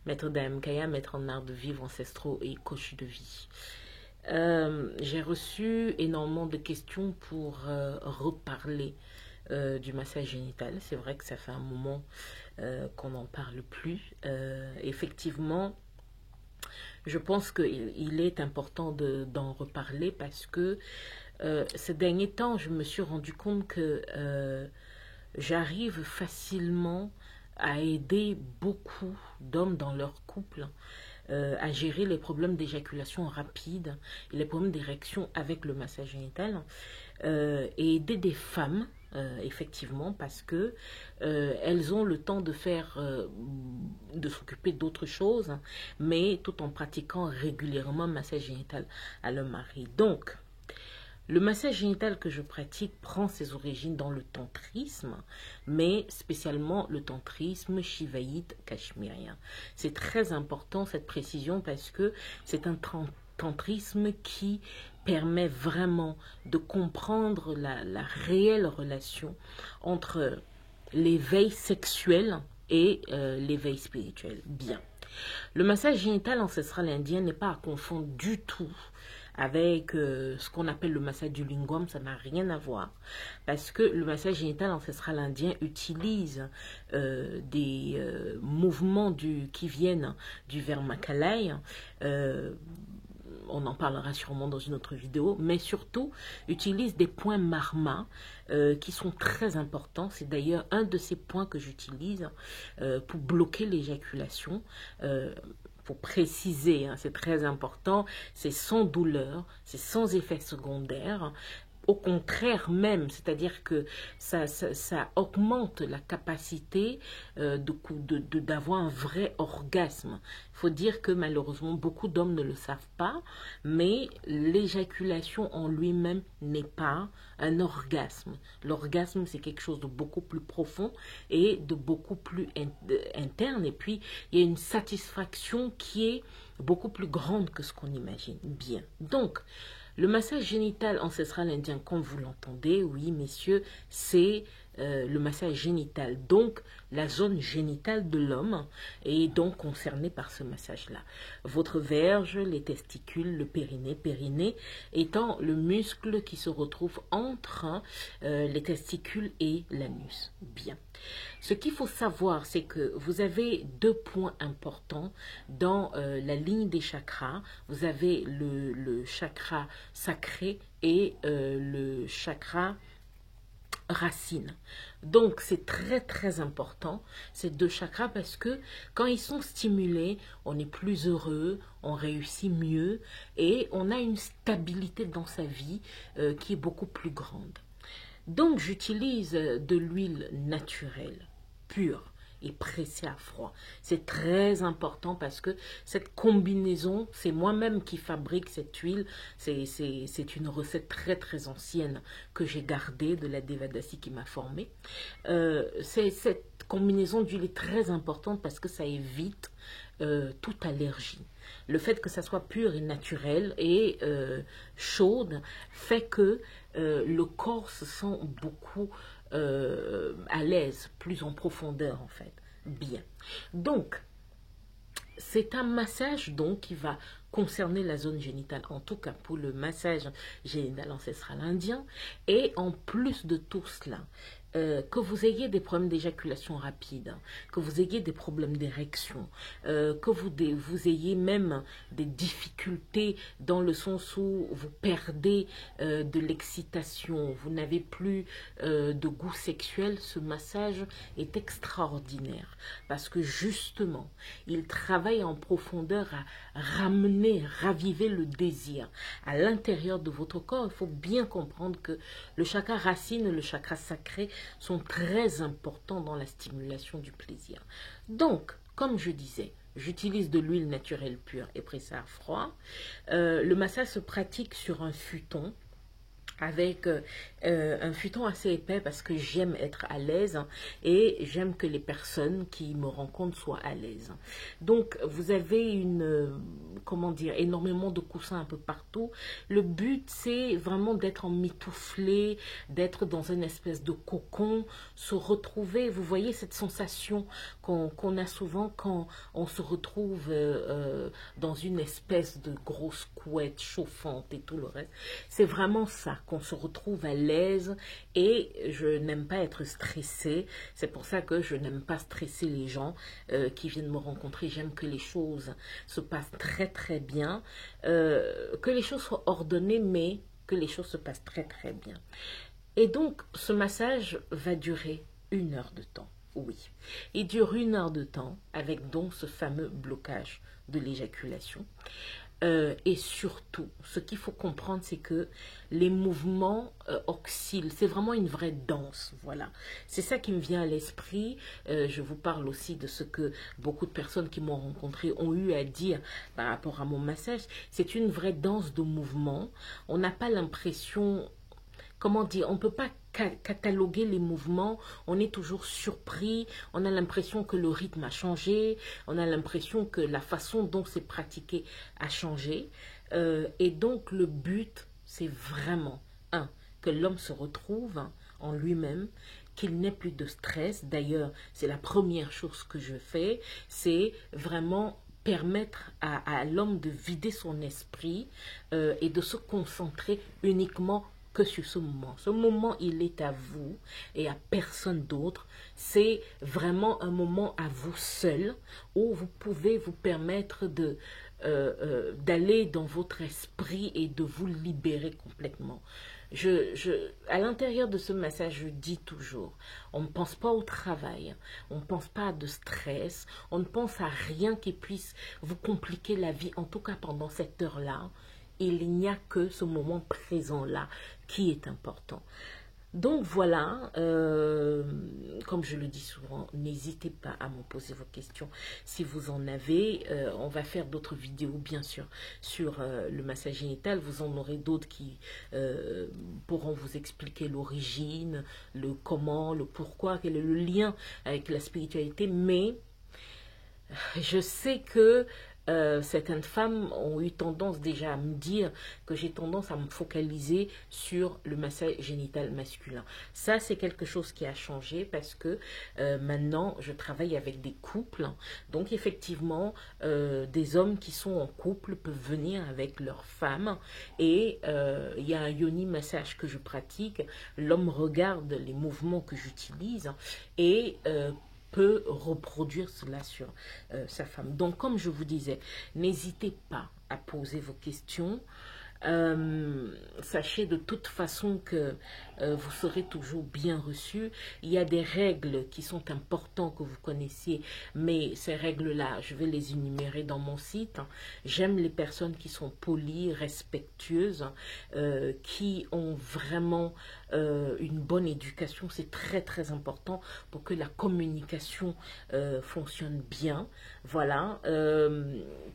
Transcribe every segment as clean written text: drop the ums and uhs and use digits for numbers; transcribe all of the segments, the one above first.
maître d'Amkaya, maître en art de vivre ancestraux et coach de vie. J'ai reçu énormément de questions pour reparler du massage génital. C'est vrai que ça fait un moment qu'on n'en parle plus. Effectivement, je pense qu'il est important d'en reparler parce que ces derniers temps, je me suis rendu compte que j'arrive facilement à aider beaucoup d'hommes dans leur couple à gérer les problèmes d'éjaculation rapide et les problèmes d'érection avec le massage génital et aider des femmes effectivement parce que elles ont le temps de faire de s'occuper d'autres choses mais tout en pratiquant régulièrement le massage génital à leur mari. Donc le massage génital que je pratique prend ses origines dans le tantrisme, mais spécialement le tantrisme shivaïte cachemérien. C'est très important cette précision parce que c'est un tantrisme qui permet vraiment de comprendre la réelle relation entre l'éveil sexuel et l'éveil spirituel. Bien. Le massage génital ancestral indien n'est pas à confondre du tout avec ce qu'on appelle le massage du lingam, ça n'a rien à voir. Parce que le massage génital ancestral indien utilise des mouvements qui viennent du vermiculai. On en parlera sûrement dans une autre vidéo, mais surtout utilise des points marma qui sont très importants. C'est d'ailleurs un de ces points que j'utilise pour bloquer l'éjaculation. Pour préciser, hein, c'est très important, c'est sans douleur, c'est sans effet secondaire. Au contraire même, c'est-à-dire que ça augmente la capacité d'avoir un vrai orgasme. Il faut dire que malheureusement, beaucoup d'hommes ne le savent pas, mais l'éjaculation en lui-même n'est pas un orgasme. L'orgasme, c'est quelque chose de beaucoup plus profond et de beaucoup plus interne. Et puis, il y a une satisfaction qui est beaucoup plus grande que ce qu'on imagine. Bien. Donc, le massage génital ancestral indien, comme vous l'entendez, oui messieurs, c'est le massage génital. Donc, la zone génitale de l'homme est donc concernée par ce massage-là. Votre verge, les testicules, le périnée étant le muscle qui se retrouve entre les testicules et l'anus. Bien. Ce qu'il faut savoir, c'est que vous avez deux points importants dans la ligne des chakras. Vous avez le chakra sacré et le chakra racine. Donc, c'est très très important ces deux chakras parce que quand ils sont stimulés, on est plus heureux, on réussit mieux et on a une stabilité dans sa vie qui est beaucoup plus grande. Donc, j'utilise de l'huile naturelle, pure et pressée à froid. C'est très important parce que cette combinaison, c'est moi-même qui fabrique cette huile. C'est une recette très très ancienne que j'ai gardée de la Devadasi qui m'a formée. Cette combinaison d'huile est très importante parce que ça évite toute allergie. Le fait que ça soit pur et naturel et chaude fait que le corps se sent beaucoup à l'aise, plus en profondeur en fait. Bien. Donc, c'est un massage donc qui va concerner la zone génitale, en tout cas pour le massage génital ancestral indien. Et en plus de tout cela, que vous ayez des problèmes d'éjaculation rapide, que vous ayez des problèmes d'érection, que vous ayez même des difficultés dans le sens où vous perdez de l'excitation, vous n'avez plus de goût sexuel, ce massage est extraordinaire parce que justement, il travaille en profondeur à ramener, raviver le désir à l'intérieur de votre corps. Il faut bien comprendre que le chakra racine et le chakra sacré sont très importants dans la stimulation du plaisir. Donc, comme je disais, j'utilise de l'huile naturelle pure et pressée à froid. Le massage se pratique sur un futon avec un futon assez épais parce que j'aime être à l'aise et j'aime que les personnes qui me rencontrent soient à l'aise. Donc vous avez comment dire, énormément de coussins un peu partout. Le but c'est vraiment d'être emmitouflé, d'être dans une espèce de cocon, se retrouver. Vous voyez cette sensation qu'on a souvent quand on se retrouve dans une espèce de grosse couette chauffante et tout le reste. C'est vraiment ça, qu'on se retrouve à l'aise, et je n'aime pas être stressée. C'est pour ça que je n'aime pas stresser les gens qui viennent me rencontrer. J'aime que les choses se passent très très bien, que les choses soient ordonnées, mais que les choses se passent très très bien. Et donc ce massage va durer 1 heure de temps. Oui, il dure 1 heure de temps avec donc ce fameux blocage de l'éjaculation. Et surtout, ce qu'il faut comprendre, c'est que les mouvements oscillent. C'est vraiment une vraie danse, voilà. C'est ça qui me vient à l'esprit. Je vous parle aussi de ce que beaucoup de personnes qui m'ont rencontré ont eu à dire par rapport à mon massage. C'est une vraie danse de mouvement. On n'a pas l'impression... Comment dire, on ne peut pas cataloguer les mouvements, on est toujours surpris, on a l'impression que le rythme a changé, on a l'impression que la façon dont c'est pratiqué a changé. Et donc le but, c'est vraiment, que l'homme se retrouve en lui-même, qu'il n'ait plus de stress. D'ailleurs, c'est la première chose que je fais, c'est vraiment permettre à l'homme de vider son esprit et de se concentrer uniquement que sur ce moment. Ce moment, il est à vous et à personne d'autre. C'est vraiment un moment à vous seul où vous pouvez vous permettre d'aller dans votre esprit et de vous libérer complètement. À l'intérieur de ce massage, je dis toujours, on ne pense pas au travail, on ne pense pas à de stress, on ne pense à rien qui puisse vous compliquer la vie, en tout cas pendant cette heure-là. Il n'y a que ce moment présent-là qui est important. Donc voilà, comme je le dis souvent, n'hésitez pas à me poser vos questions si vous en avez. On va faire d'autres vidéos bien sûr sur le massage génital. Vous en aurez d'autres qui pourront vous expliquer l'origine, le comment, le pourquoi, quel est le lien avec la spiritualité. Mais je sais que certaines femmes ont eu tendance déjà à me dire que j'ai tendance à me focaliser sur le massage génital masculin. Ça, c'est quelque chose qui a changé parce que maintenant, je travaille avec des couples. Donc, effectivement, des hommes qui sont en couple peuvent venir avec leurs femmes et il y a un yoni massage que je pratique. L'homme regarde les mouvements que j'utilise et peut reproduire cela sur sa femme. Donc, comme je vous disais, n'hésitez pas à poser vos questions. Sachez de toute façon que vous serez toujours bien reçu. Il y a des règles qui sont importantes que vous connaissiez, mais ces règles-là, je vais les énumérer dans mon site. J'aime les personnes qui sont polies, respectueuses, qui ont vraiment une bonne éducation. C'est très très important pour que la communication fonctionne bien. Voilà.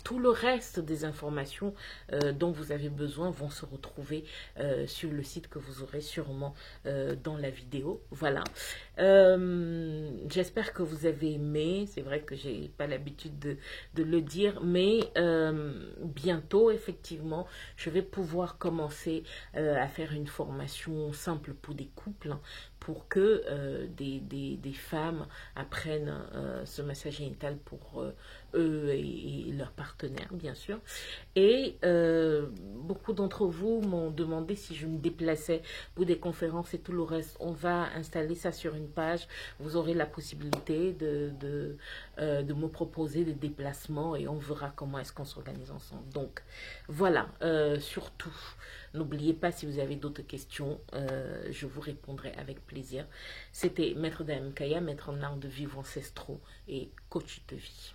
Tout le reste des informations dont vous avez besoin vont se retrouver sur le site que vous aurez sûrement dans la vidéo. Voilà. J'espère que vous avez aimé. C'est vrai que j'ai pas l'habitude de le dire, mais bientôt, effectivement, je vais pouvoir commencer à faire une formation simple pour des couples, pour que des femmes apprennent ce massage génital pour eux et leurs partenaires, bien sûr. Et beaucoup d'entre vous m'ont demandé si je me déplaçais pour des conférences et tout le reste. On va installer ça sur une page. Vous aurez la possibilité de me proposer des déplacements et on verra comment est-ce qu'on s'organise ensemble. Donc, voilà, surtout, n'oubliez pas, si vous avez d'autres questions, je vous répondrai avec plaisir. C'était Maître Dame Kaya, maître en art de vivre ancestraux et coach de vie.